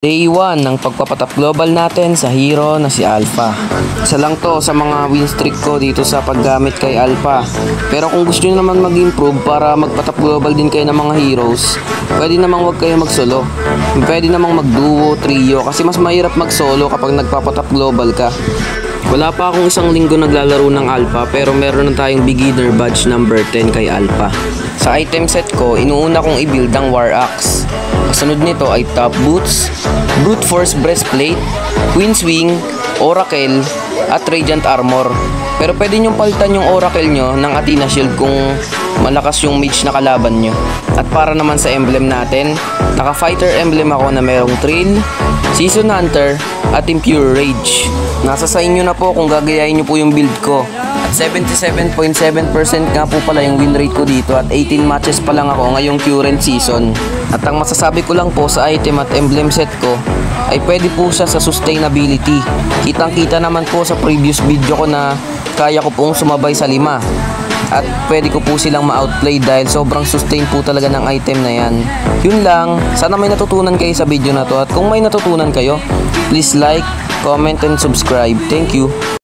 Day 1 ng pagpapatap global natin sa hero na si Alpha. Isa lang to sa mga win streak ko dito sa paggamit kay Alpha. Pero kung gusto nyo naman mag-improve para magpatap global din kayo ng mga heroes, pwede namang wag kayo mag-solo. Pwede namang mag-duo, trio, kasi mas mahirap mag-solo kapag nagpapatap global ka. Wala pa akong isang linggo naglalaro ng Alpha, pero meron na tayong beginner badge number 10 kay Alpha. Sa item set ko, inuuna kong i-build ang War Axe. Kasunod nito ay Top Boots, Brute Force Breastplate, Queen's Wing, Oracle, at Radiant Armor. Pero pwede nyong palitan yung Oracle nyo ng Athena Shield kung malakas yung mage na kalaban nyo. At para naman sa emblem natin, naka-fighter emblem ako na merong Trail, Season Hunter, at Impure Rage. Nasa sa inyo na po kung gagayahin nyo po yung build ko. At 77.7% nga po pala yung win rate ko dito at 18 matches pa lang ako ngayong current season. At ang masasabi ko lang po sa item at emblem set ko ay pwede po siya sa sustainability. Kitang kita naman po sa previous video ko na kaya ko pong sumabay sa 5. At pwede ko po silang ma-outplay dahil sobrang sustain po talaga ng item na yan. Yun lang, sana may natutunan kayo sa video na to at kung may natutunan kayo, please like, comment and subscribe. Thank you.